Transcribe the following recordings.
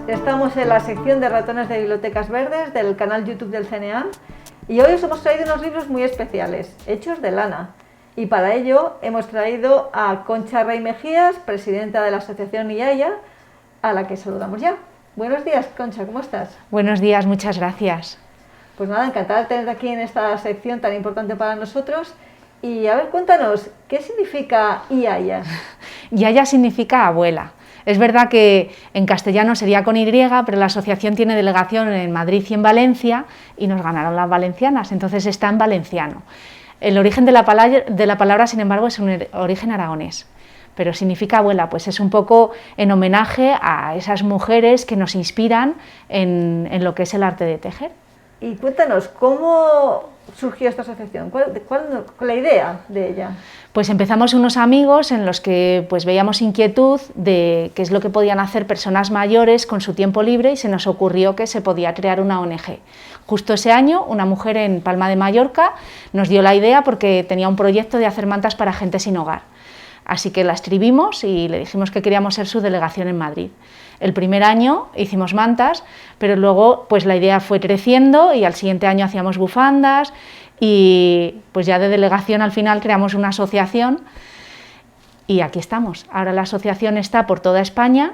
Estamos en la sección de ratones de bibliotecas verdes del canal YouTube del CNA y hoy os hemos traído unos libros muy especiales, hechos de lana. Y para ello hemos traído a Concha Rey Mejías, presidenta de la asociación IAIA, a la que saludamos ya. Buenos días, Concha, ¿cómo estás? Buenos días, muchas gracias. Pues nada, encantada de tenerte aquí en esta sección tan importante para nosotros. Y a ver, cuéntanos, ¿qué significa IAIA? IAIA significa abuela. Es verdad que en castellano sería con Y, pero la asociación tiene delegación en Madrid y en Valencia y nos ganaron las valencianas, entonces está en valenciano. El origen de la palabra, sin embargo, es un origen aragonés, pero significa abuela, pues es un poco en homenaje a esas mujeres que nos inspiran en lo que es el arte de tejer. Y cuéntanos, ¿cómo surgió esta asociación? ¿Cuál la idea de ella? Pues empezamos unos amigos en los que pues veíamos inquietud de qué es lo que podían hacer personas mayores con su tiempo libre y se nos ocurrió que se podía crear una ONG. Justo ese año, una mujer en Palma de Mallorca nos dio la idea porque tenía un proyecto de hacer mantas para gente sin hogar. Así que la escribimos y le dijimos que queríamos ser su delegación en Madrid. El primer año hicimos mantas, pero luego pues la idea fue creciendo y al siguiente año hacíamos bufandas y pues ya de delegación al final creamos una asociación y aquí estamos. Ahora la asociación está por toda España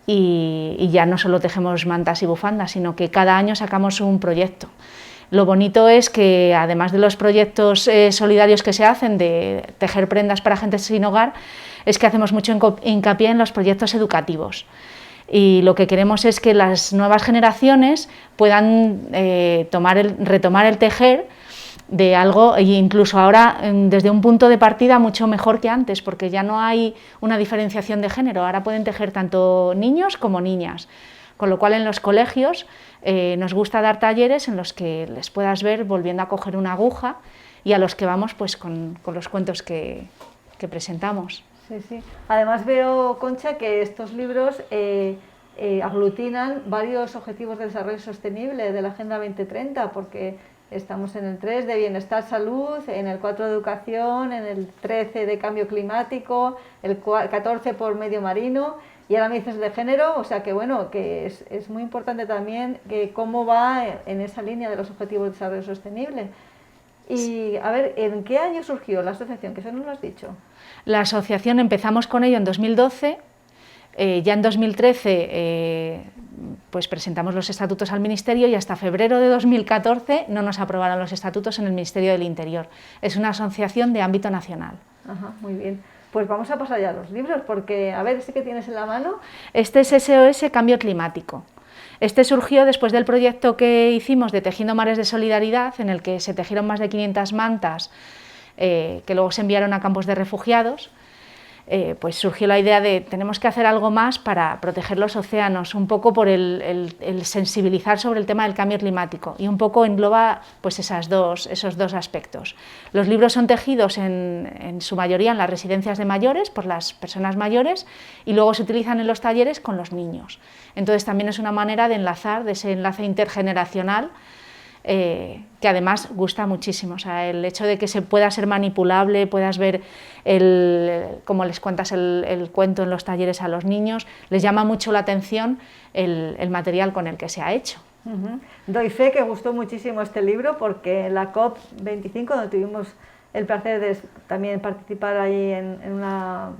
y ya no solo tejemos mantas y bufandas, sino que cada año sacamos un proyecto. Lo bonito es que, además de los proyectos solidarios que se hacen de tejer prendas para gente sin hogar, es que hacemos mucho hincapié en los proyectos educativos. Y lo que queremos es que las nuevas generaciones puedan retomar el tejer de algo, e incluso ahora desde un punto de partida mucho mejor que antes, porque ya no hay una diferenciación de género, ahora pueden tejer tanto niños como niñas. Con lo cual en los colegios nos gusta dar talleres en los que les puedas ver volviendo a coger una aguja y a los que vamos pues con los cuentos que presentamos. Sí, sí. Además veo, Concha, que estos libros aglutinan varios objetivos de desarrollo sostenible de la Agenda 2030, porque estamos en el 3 de bienestar, salud, en el 4 de educación, en el 13 de cambio climático, el 14 por medio marino. Y ahora me dices de género, o sea que bueno, que es muy importante también que cómo va en esa línea de los objetivos de desarrollo sostenible. Y a ver, ¿en qué año surgió la asociación? Que eso no lo has dicho. La asociación empezamos con ello en 2012, ya en 2013 pues presentamos los estatutos al Ministerio y hasta febrero de 2014 no nos aprobaron los estatutos en el Ministerio del Interior. Es una asociación de ámbito nacional. Ajá, muy bien. Pues vamos a pasar ya a los libros, porque, a ver, ¿este que tienes en la mano? Este es SOS Cambio Climático. Este surgió después del proyecto que hicimos de Tejiendo Mares de Solidaridad, en el que se tejieron más de 500 mantas que luego se enviaron a campos de refugiados. Pues surgió la idea de tenemos que hacer algo más para proteger los océanos, un poco por el sensibilizar sobre el tema del cambio climático y un poco engloba pues esos dos aspectos. Los libros son tejidos en su mayoría en las residencias de mayores por las personas mayores y luego se utilizan en los talleres con los niños. Entonces también es una manera de enlazar, de ese enlace intergeneracional que además gusta muchísimo, o sea, el hecho de que se pueda ser manipulable, puedas ver cómo les cuentas el cuento en los talleres a los niños, les llama mucho la atención el material con el que se ha hecho. Doy fe que gustó muchísimo este libro porque en la COP25, donde tuvimos el placer de también participar ahí en una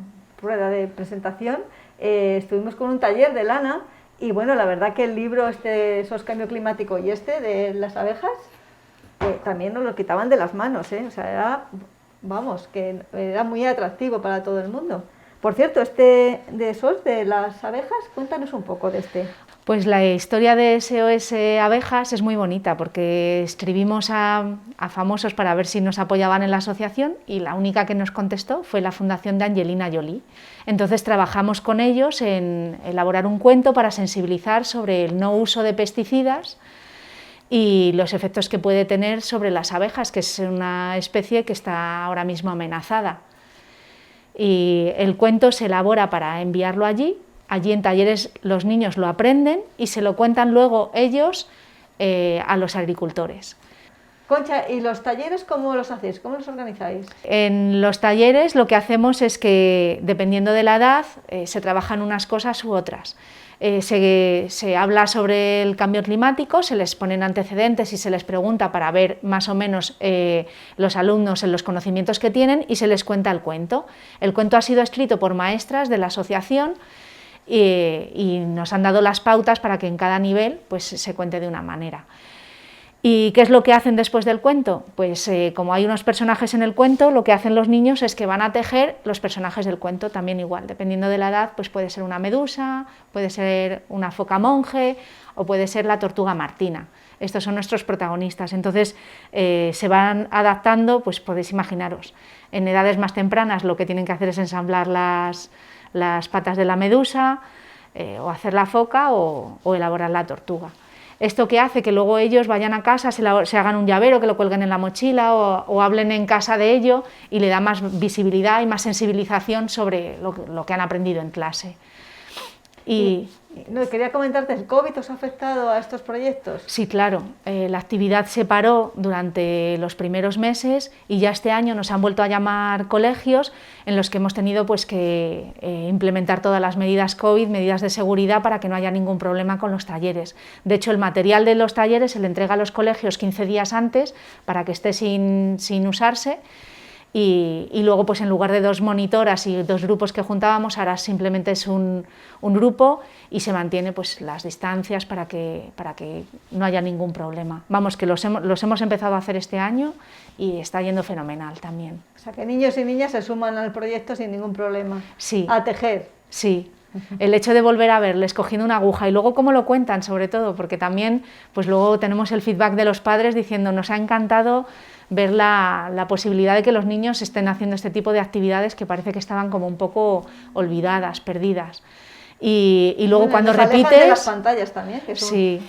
rueda de presentación, estuvimos con un taller de lana. Y bueno, la verdad que el libro SOS Cambio Climático y de las abejas, también nos lo quitaban de las manos, o sea, que era muy atractivo para todo el mundo. Por cierto, de SOS de las abejas, cuéntanos un poco de este. Pues la historia de SOS Abejas es muy bonita porque escribimos a famosos para ver si nos apoyaban en la asociación y la única que nos contestó fue la Fundación de Angelina Jolie. Entonces trabajamos con ellos en elaborar un cuento para sensibilizar sobre el no uso de pesticidas y los efectos que puede tener sobre las abejas, que es una especie que está ahora mismo amenazada. Y el cuento se elabora para enviarlo allí. Allí en talleres los niños lo aprenden y se lo cuentan luego ellos a los agricultores. Concha, ¿y los talleres cómo los hacéis? ¿Cómo los organizáis? En los talleres lo que hacemos es que, dependiendo de la edad, se trabajan unas cosas u otras. se habla sobre el cambio climático, se les ponen antecedentes y se les pregunta para ver más o menos los alumnos en los conocimientos que tienen y se les cuenta el cuento. El cuento ha sido escrito por maestras de la asociación y nos han dado las pautas para que en cada nivel pues, se cuente de una manera. ¿Y qué es lo que hacen después del cuento? Pues como hay unos personajes en el cuento, lo que hacen los niños es que van a tejer los personajes del cuento también igual, dependiendo de la edad, pues puede ser una medusa, puede ser una foca monje o puede ser la tortuga Martina. Estos son nuestros protagonistas, entonces se van adaptando, pues podéis imaginaros, en edades más tempranas lo que tienen que hacer es ensamblar las patas de la medusa, o hacer la foca o elaborar la tortuga. Esto que hace que luego ellos vayan a casa, se hagan un llavero, que lo cuelguen en la mochila o hablen en casa de ello y le da más visibilidad y más sensibilización sobre lo que han aprendido en clase. No, quería comentarte, ¿el COVID os ha afectado a estos proyectos? Sí, claro, la actividad se paró durante los primeros meses y ya este año nos han vuelto a llamar colegios en los que hemos tenido pues, que implementar todas las medidas COVID, medidas de seguridad para que no haya ningún problema con los talleres. De hecho, el material de los talleres se le entrega a los colegios 15 días antes para que esté sin usarse. Y luego, pues en lugar de 2 monitoras y 2 grupos que juntábamos, ahora simplemente es un grupo y se mantiene pues, las distancias para que no haya ningún problema. Vamos, que los hemos empezado a hacer este año y está yendo fenomenal también. O sea, que niños y niñas se suman al proyecto sin ningún problema. Sí. A tejer. Sí. El hecho de volver a verles cogiendo una aguja y luego cómo lo cuentan, sobre todo, porque también pues luego tenemos el feedback de los padres diciendo nos ha encantado ver la posibilidad de que los niños estén haciendo este tipo de actividades que parece que estaban como un poco olvidadas, perdidas. Y luego cuando repites... de las pantallas también. Que son... Sí.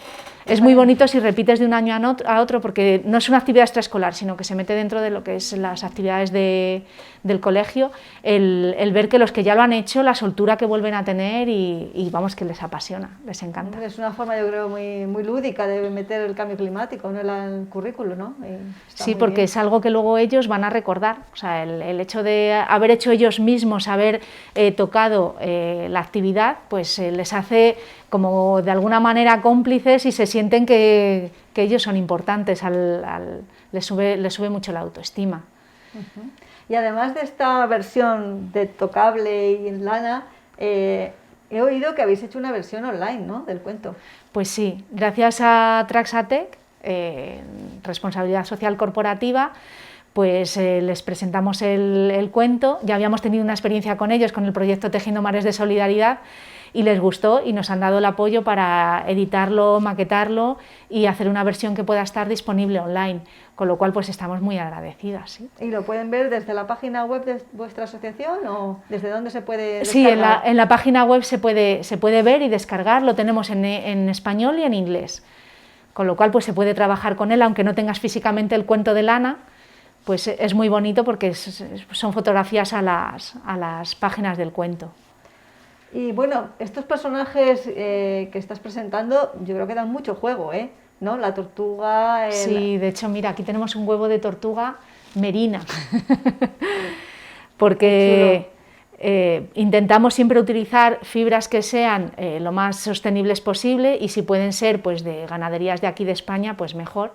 Es muy bonito si repites de un año a otro porque no es una actividad extraescolar, sino que se mete dentro de lo que es las actividades del colegio, el ver que los que ya lo han hecho, la soltura que vuelven a tener y vamos, que les apasiona, les encanta. Es una forma, yo creo, muy lúdica de meter el cambio climático en el currículo, ¿no? Sí, porque bien. Es algo que luego ellos van a recordar, o sea, el hecho de haber hecho ellos mismos, haber tocado la actividad, pues les hace como de alguna manera cómplices y se sienten que ellos son importantes, les sube mucho la autoestima. Uh-huh. Y además de esta versión de tocable y en lana, he oído que habéis hecho una versión online, ¿no?, del cuento. Pues sí, gracias a Traxatec, responsabilidad social corporativa, pues les presentamos el cuento. Ya habíamos tenido una experiencia con ellos, con el proyecto Tejiendo Mares de Solidaridad, y les gustó y nos han dado el apoyo para editarlo, maquetarlo y hacer una versión que pueda estar disponible online, con lo cual pues estamos muy agradecidas. ¿Sí? ¿Y lo pueden ver desde la página web de vuestra asociación o desde dónde se puede descargar? Sí, en la página web se puede ver y descargar, lo tenemos en español y en inglés, con lo cual pues se puede trabajar con él, aunque no tengas físicamente el cuento de lana, pues es muy bonito porque son fotografías a las páginas del cuento. Y bueno, estos personajes que estás presentando, yo creo que dan mucho juego, ¿no? La tortuga... Sí, de hecho, mira, aquí tenemos un huevo de tortuga merina, porque intentamos siempre utilizar fibras que sean lo más sostenibles posible y si pueden ser pues, de ganaderías de aquí de España, pues mejor.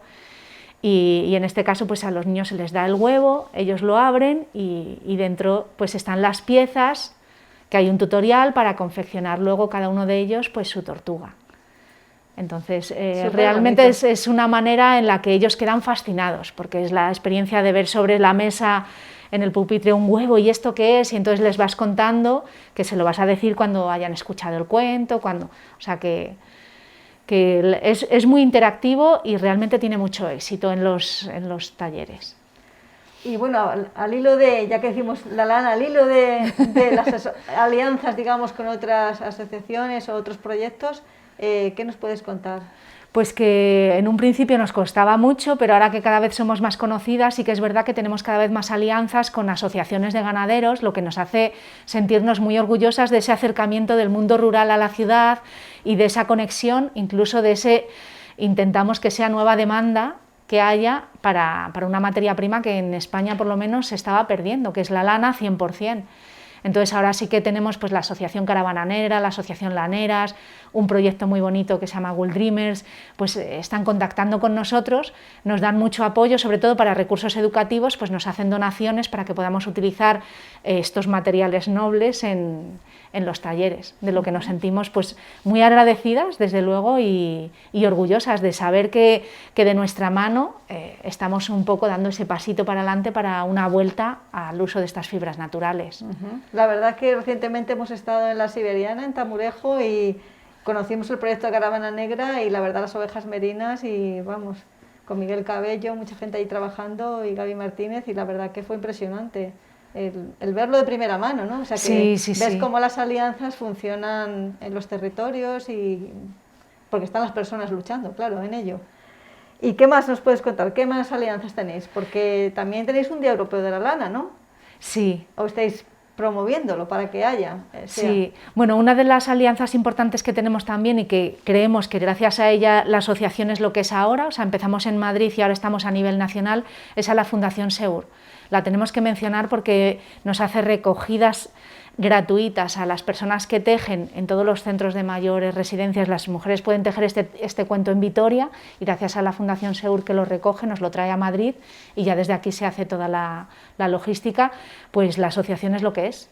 Y en este caso pues a los niños se les da el huevo, ellos lo abren y dentro pues están las piezas, que hay un tutorial para confeccionar luego cada uno de ellos pues su tortuga. Entonces realmente es una manera en la que ellos quedan fascinados, porque es la experiencia de ver sobre la mesa en el pupitre un huevo y esto qué es, y entonces les vas contando, que se lo vas a decir cuando hayan escuchado el cuento, o sea que es muy interactivo y realmente tiene mucho éxito en los talleres. Y bueno, al hilo de, ya que decimos la lana, al hilo de las alianzas, digamos, con otras asociaciones o otros proyectos, ¿qué nos puedes contar? Pues que en un principio nos costaba mucho, pero ahora que cada vez somos más conocidas, sí que es verdad que tenemos cada vez más alianzas con asociaciones de ganaderos, lo que nos hace sentirnos muy orgullosas de ese acercamiento del mundo rural a la ciudad y de esa conexión, incluso de ese, intentamos que sea nueva demanda que haya para una materia prima que en España por lo menos se estaba perdiendo, que es la lana 100%. Entonces ahora sí que tenemos pues la Asociación Caravana Negra, la Asociación Laneras, un proyecto muy bonito que se llama Wool Dreamers, pues están contactando con nosotros, nos dan mucho apoyo, sobre todo para recursos educativos, pues nos hacen donaciones para que podamos utilizar estos materiales nobles en los talleres, de lo que nos sentimos pues muy agradecidas, desde luego, y orgullosas de saber que de nuestra mano estamos un poco dando ese pasito para adelante para una vuelta al uso de estas fibras naturales. La verdad que recientemente hemos estado en la Siberiana, en Tamurejo, y conocimos el proyecto de Caravana Negra y la verdad las ovejas merinas, y vamos, con Miguel Cabello, mucha gente ahí trabajando, y Gaby Martínez, y la verdad que fue impresionante. El verlo de primera mano, ¿no? O sea, que ves cómo las alianzas funcionan en los territorios, y porque están las personas luchando, claro, en ello. ¿Y qué más nos puedes contar? ¿Qué más alianzas tenéis? Porque también tenéis un Día Europeo de la Lana, ¿no? Sí. ¿O estáis promoviéndolo para que haya? Sí, bueno, una de las alianzas importantes que tenemos también, y que creemos que gracias a ella la asociación es lo que es ahora, o sea, empezamos en Madrid y ahora estamos a nivel nacional, es a la Fundación Seur. La tenemos que mencionar porque nos hace recogidas gratuitas a las personas que tejen en todos los centros de mayores, residencias. Las mujeres pueden tejer este cuento en Vitoria, y gracias a la Fundación Seur, que lo recoge, nos lo trae a Madrid, y ya desde aquí se hace toda la logística. Pues la asociación es lo que es,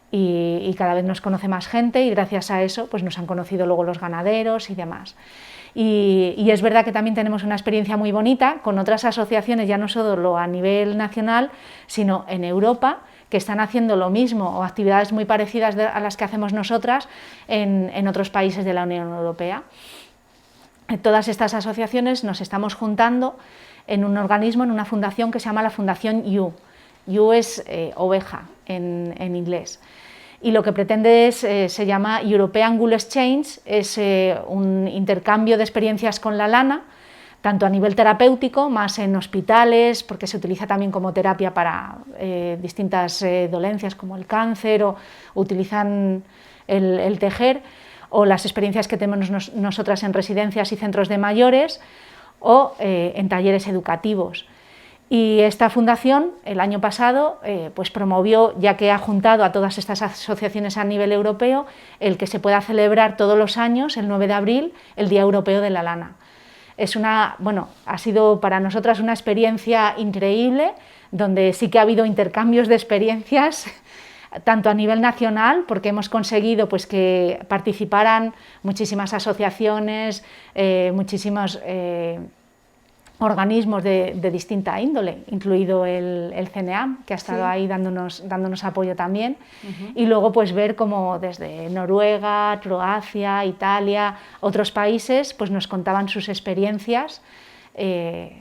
y cada vez nos conoce más gente, y gracias a eso pues nos han conocido luego los ganaderos y demás. Y es verdad que también tenemos una experiencia muy bonita con otras asociaciones, ya no solo a nivel nacional, sino en Europa, que están haciendo lo mismo o actividades muy parecidas a las que hacemos nosotras en otros países de la Unión Europea. Todas estas asociaciones nos estamos juntando en un organismo, en una fundación que se llama la Fundación You. You es oveja en inglés. Y lo que pretende se llama European Wool Exchange, es un intercambio de experiencias con la lana, tanto a nivel terapéutico, más en hospitales, porque se utiliza también como terapia para distintas dolencias como el cáncer, o utilizan el tejer, o las experiencias que tenemos nosotras en residencias y centros de mayores, o en talleres educativos. Y esta fundación el año pasado pues promovió, ya que ha juntado a todas estas asociaciones a nivel europeo, el que se pueda celebrar todos los años, el 9 de abril, el Día Europeo de la Lana. Ha sido para nosotras una experiencia increíble, donde sí que ha habido intercambios de experiencias, tanto a nivel nacional, porque hemos conseguido pues, que participaran muchísimas asociaciones, muchísimos organismos de distinta índole, incluido el CNEAM, que ha estado ahí dándonos apoyo también, y luego pues ver cómo desde Noruega, Croacia, Italia, otros países, pues nos contaban sus experiencias en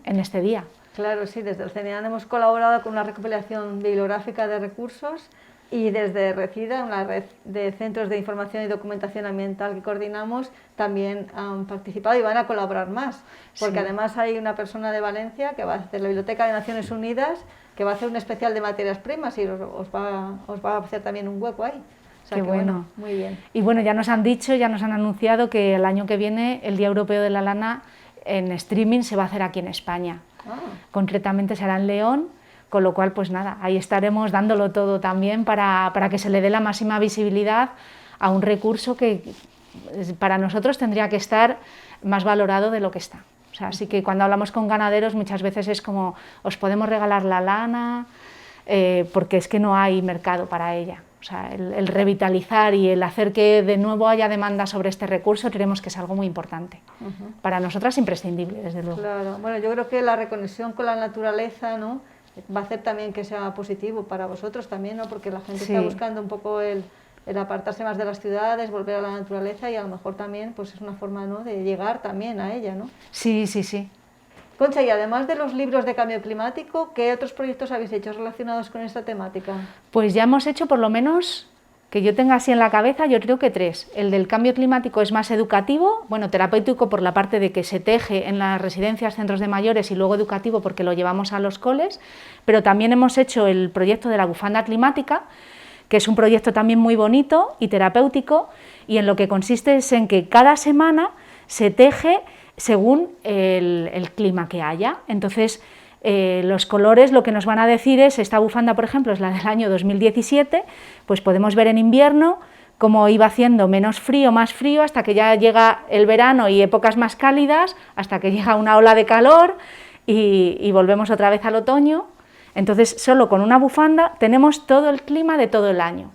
este día. Claro, sí, desde el CNEAM hemos colaborado con una recopilación bibliográfica de recursos, y desde RECIDA, una red de centros de información y documentación ambiental que coordinamos, también han participado y van a colaborar más, porque además hay una persona de Valencia que va a hacer la Biblioteca de Naciones Unidas, que va a hacer un especial de materias primas, y os va a hacer también un hueco ahí. O sea, qué bueno. Muy bien. Y bueno, ya nos han dicho, ya nos han anunciado que el año que viene el Día Europeo de la Lana en streaming se va a hacer aquí en España. Concretamente será en León, con lo cual pues nada, ahí estaremos dándolo todo también para que se le dé la máxima visibilidad a un recurso que para nosotros tendría que estar más valorado de lo que está. O sea, así que cuando hablamos con ganaderos muchas veces es como, os podemos regalar la lana, porque es que no hay mercado para ella. O sea, el revitalizar y el hacer que de nuevo haya demanda sobre este recurso creemos que es algo muy importante. Para nosotras imprescindible, desde luego. Claro, bueno, yo creo que la reconexión con la naturaleza, ¿no?, va a hacer también que sea positivo para vosotros también, ¿no?, porque la gente está buscando un poco el apartarse más de las ciudades, volver a la naturaleza, y a lo mejor también pues es una forma, ¿no?, de llegar también a ella, ¿no? Sí, sí, sí. Concha, y además de los libros de cambio climático, ¿qué otros proyectos habéis hecho relacionados con esta temática? Pues ya hemos hecho, por lo menos, que yo tenga así en la cabeza, yo creo que 3. El del cambio climático es más educativo, bueno, terapéutico por la parte de que se teje en las residencias, centros de mayores, y luego educativo porque lo llevamos a los coles, pero también hemos hecho el proyecto de la bufanda climática, que es un proyecto también muy bonito y terapéutico, y en lo que consiste es en que cada semana se teje según el clima que haya. Entonces, los colores lo que nos van a decir es, esta bufanda por ejemplo es la del año 2017, pues podemos ver en invierno cómo iba haciendo menos frío, más frío, hasta que ya llega el verano y épocas más cálidas, hasta que llega una ola de calor y volvemos otra vez al otoño. Entonces, solo con una bufanda tenemos todo el clima de todo el año.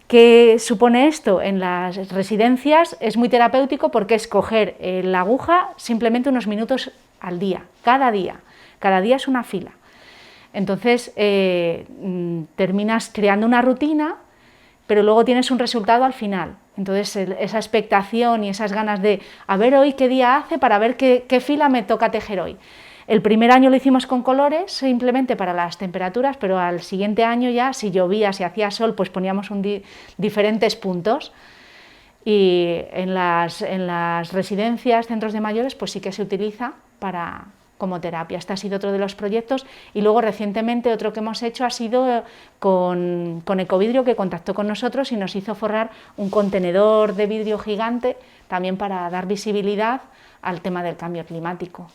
¿Qué supone esto? En las residencias es muy terapéutico porque es coger la aguja simplemente unos minutos al día, cada día es una fila. Entonces, terminas creando una rutina, pero luego tienes un resultado al final. Entonces, esa expectación y esas ganas de a ver hoy qué día hace para ver qué fila me toca tejer hoy. El primer año lo hicimos con colores, simplemente para las temperaturas, pero al siguiente año ya, si llovía, si hacía sol, pues poníamos diferentes puntos. Y en las residencias, centros de mayores, pues sí que se utiliza como terapia. Este ha sido otro de los proyectos. Y luego recientemente otro que hemos hecho ha sido con Ecovidrio, que contactó con nosotros y nos hizo forrar un contenedor de vidrio gigante, también para dar visibilidad al tema del cambio climático.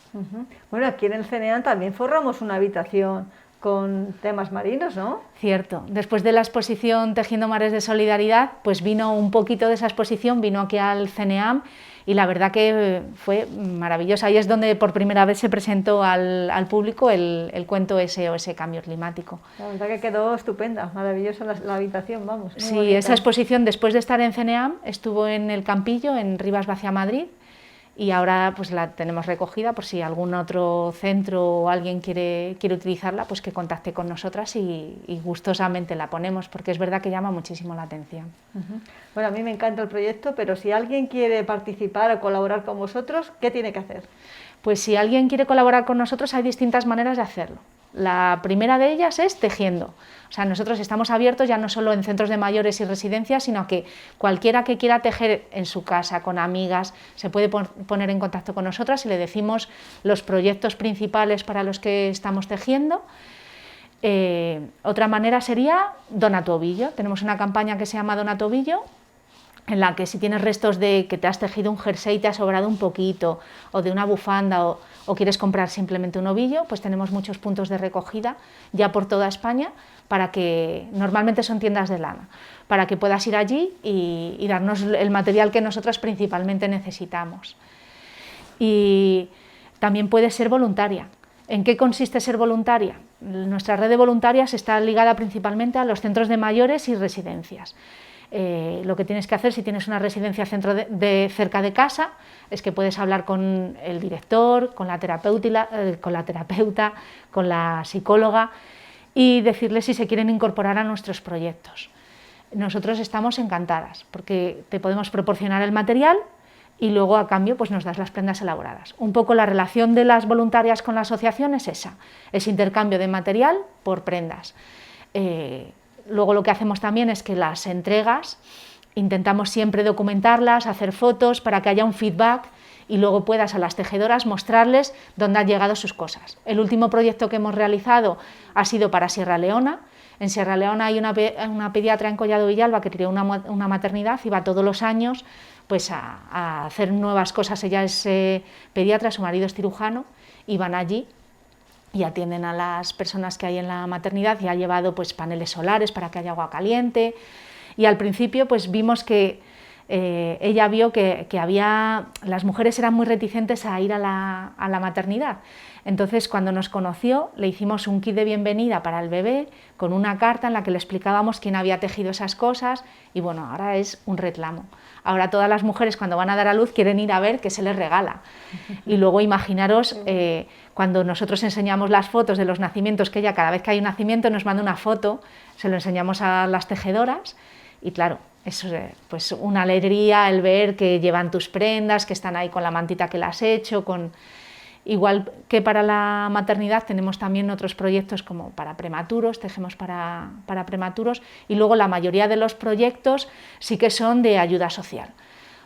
Bueno, aquí en el CNEAM también forramos una habitación con temas marinos, ¿no? Cierto. Después de la exposición Tejiendo Mares de Solidaridad, pues vino un poquito de esa exposición, vino aquí al CNEAM y la verdad que fue maravillosa. Ahí es donde por primera vez se presentó al público el cuento SOS Cambio Climático. La verdad que quedó estupenda, maravillosa la habitación, vamos. Sí, bonita. Esa exposición, después de estar en CNEAM, estuvo en el Campillo, en Rivas Vacia, Madrid, y ahora pues la tenemos recogida por si algún otro centro o alguien quiere utilizarla, pues que contacte con nosotras y gustosamente la ponemos, porque es verdad que llama muchísimo la atención. Bueno, a mí me encanta el proyecto, pero si alguien quiere participar o colaborar con vosotros, ¿qué tiene que hacer? Pues si alguien quiere colaborar con nosotros hay distintas maneras de hacerlo. La primera de ellas es tejiendo. O sea, nosotros estamos abiertos ya no solo en centros de mayores y residencias, sino que cualquiera que quiera tejer en su casa, con amigas, se puede poner en contacto con nosotras y le decimos los proyectos principales para los que estamos tejiendo. Otra manera sería Dona tu ovillo. Tenemos una campaña que se llama Dona tu ovillo, en la que si tienes restos de que te has tejido un jersey y te ha sobrado un poquito, o de una bufanda, o quieres comprar simplemente un ovillo, pues tenemos muchos puntos de recogida ya por toda España, para que normalmente son tiendas de lana, para que puedas ir allí y darnos el material que nosotras principalmente necesitamos. Y también puedes ser voluntaria. ¿En qué consiste ser voluntaria? Nuestra red de voluntarias está ligada principalmente a los centros de mayores y residencias. Lo que tienes que hacer si tienes una residencia cerca de casa es que puedes hablar con el director, con la terapeuta, con la psicóloga y decirles si se quieren incorporar a nuestros proyectos. Nosotros estamos encantadas porque te podemos proporcionar el material y luego a cambio pues nos das las prendas elaboradas. Un poco la relación de las voluntarias con la asociación es esa, es intercambio de material por prendas. Luego lo que hacemos también es que las entregas intentamos siempre documentarlas, hacer fotos para que haya un feedback y luego puedas a las tejedoras mostrarles dónde han llegado sus cosas. El último proyecto que hemos realizado ha sido para Sierra Leona. En Sierra Leona hay una pediatra en Collado Villalba que tiene una maternidad y va todos los años pues, a hacer nuevas cosas. Ella es pediatra, su marido es cirujano y van allí y atienden a las personas que hay en la maternidad y ha llevado pues, paneles solares para que haya agua caliente. Y al principio pues, vimos que ella vio que las mujeres eran muy reticentes a ir a la maternidad. Entonces, cuando nos conoció, le hicimos un kit de bienvenida para el bebé con una carta en la que le explicábamos quién había tejido esas cosas y bueno, ahora es un reclamo. Ahora todas las mujeres cuando van a dar a luz quieren ir a ver qué se les regala. Y luego imaginaros cuando nosotros enseñamos las fotos de los nacimientos, que ella cada vez que hay un nacimiento nos manda una foto, se lo enseñamos a las tejedoras y claro, es pues una alegría el ver que llevan tus prendas, que están ahí con la mantita que las has hecho, igual que para la maternidad tenemos también otros proyectos como para prematuros, tejemos para prematuros y luego la mayoría de los proyectos sí que son de ayuda social.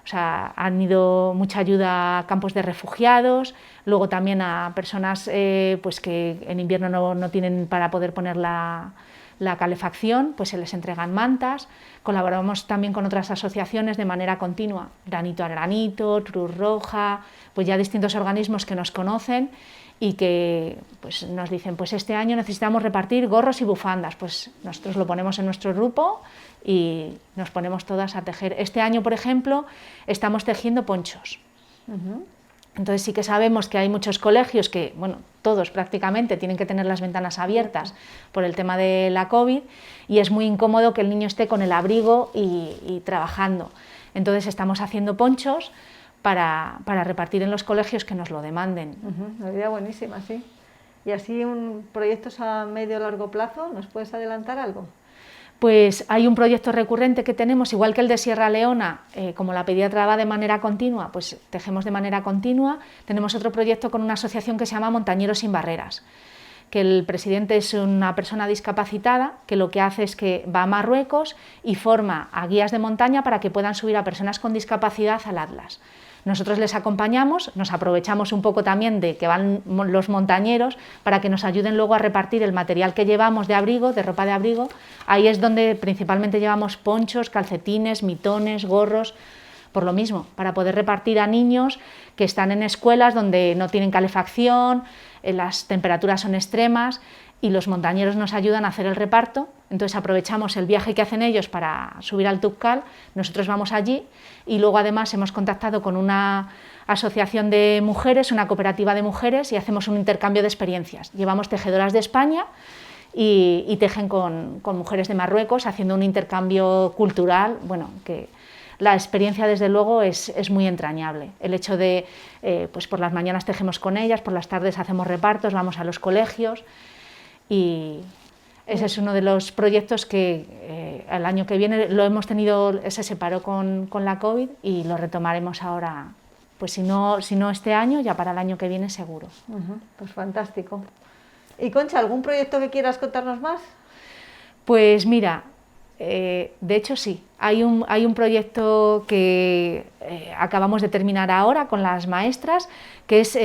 O sea, han ido mucha ayuda a campos de refugiados, luego también a personas pues que en invierno no tienen para poder poner la calefacción, pues se les entregan mantas. Colaboramos también con otras asociaciones de manera continua, Granito a Granito, Cruz Roja, pues ya distintos organismos que nos conocen y que pues, nos dicen, pues este año necesitamos repartir gorros y bufandas, pues nosotros lo ponemos en nuestro grupo y nos ponemos todas a tejer. Este año, por ejemplo, estamos tejiendo ponchos. Entonces sí que sabemos que hay muchos colegios que, bueno, todos prácticamente tienen que tener las ventanas abiertas por el tema de la COVID y es muy incómodo que el niño esté con el abrigo y trabajando. Entonces estamos haciendo ponchos para repartir en los colegios que nos lo demanden. Una idea buenísima, sí. Y así proyectos a medio o largo plazo, ¿nos puedes adelantar algo? Pues hay un proyecto recurrente que tenemos, igual que el de Sierra Leona, como la pediatra va de manera continua, pues tejemos de manera continua. Tenemos otro proyecto con una asociación que se llama Montañeros sin Barreras, que el presidente es una persona discapacitada que lo que hace es que va a Marruecos y forma a guías de montaña para que puedan subir a personas con discapacidad al Atlas. Nosotros les acompañamos, nos aprovechamos un poco también de que van los montañeros para que nos ayuden luego a repartir el material que llevamos de abrigo, de ropa de abrigo. Ahí es donde principalmente llevamos ponchos, calcetines, mitones, gorros, por lo mismo, para poder repartir a niños que están en escuelas donde no tienen calefacción, las temperaturas son extremas y los montañeros nos ayudan a hacer el reparto. Entonces aprovechamos el viaje que hacen ellos para subir al Tubcal, nosotros vamos allí y luego además hemos contactado con una asociación de mujeres, una cooperativa de mujeres y hacemos un intercambio de experiencias. Llevamos tejedoras de España y tejen con mujeres de Marruecos haciendo un intercambio cultural, bueno, que la experiencia desde luego es muy entrañable. El hecho de, pues por las mañanas tejemos con ellas, por las tardes hacemos repartos, vamos a los colegios y ese es uno de los proyectos que el año que viene lo hemos tenido, se separó con la COVID y lo retomaremos ahora, pues si no este año, ya para el año que viene seguro. Pues fantástico. Y Concha, ¿algún proyecto que quieras contarnos más? Pues mira, de hecho sí, hay un proyecto que acabamos de terminar ahora con las maestras, que es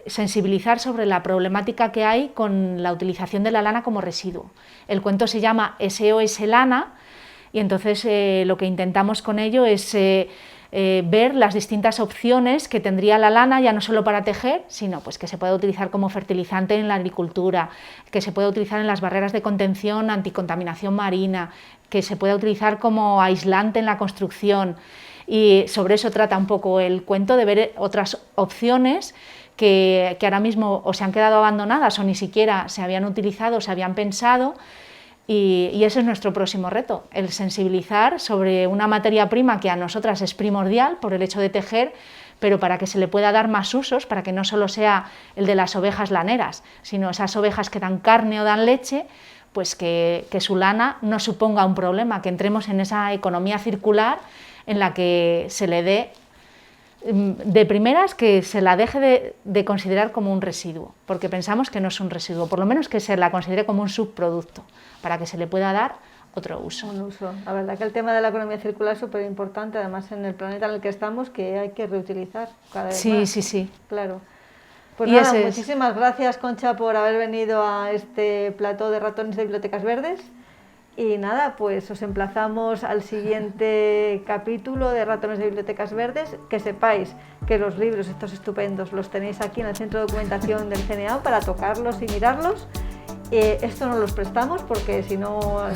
sensibilizar sobre la problemática que hay con la utilización de la lana como residuo. El cuento se llama SOS Lana y entonces lo que intentamos con ello es ver las distintas opciones que tendría la lana, ya no solo para tejer, sino pues que se puede utilizar como fertilizante en la agricultura, que se puede utilizar en las barreras de contención anticontaminación marina, que se puede utilizar como aislante en la construcción. Y sobre eso trata un poco el cuento, de ver otras opciones que ahora mismo o se han quedado abandonadas o ni siquiera se habían utilizado o se habían pensado. Y ese es nuestro próximo reto, el sensibilizar sobre una materia prima que a nosotras es primordial por el hecho de tejer, pero para que se le pueda dar más usos, para que no solo sea el de las ovejas laneras, sino esas ovejas que dan carne o dan leche, pues que su lana no suponga un problema, que entremos en esa economía circular en la que se le dé, de primeras, que se la deje de considerar como un residuo, porque pensamos que no es un residuo, por lo menos que se la considere como un subproducto, para que se le pueda dar otro uso. Un uso. La verdad que el tema de la economía circular es súper importante, además en el planeta en el que estamos, que hay que reutilizar cada vez más. Sí. Claro. Pues nada, muchísimas gracias, Concha, por haber venido a este plató de ratones de Bibliotecas Verdes. Y nada, pues os emplazamos al siguiente capítulo de Ratones de Bibliotecas Verdes. Que sepáis que los libros estos estupendos los tenéis aquí en el Centro de Documentación del CNA para tocarlos y mirarlos. Esto no los prestamos porque si no,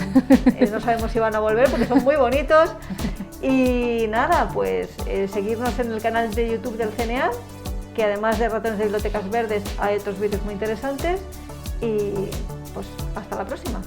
no sabemos si van a volver porque son muy bonitos. Y nada, pues seguirnos en el canal de YouTube del CNA, que además de Ratones de Bibliotecas Verdes hay otros vídeos muy interesantes. Y pues hasta la próxima.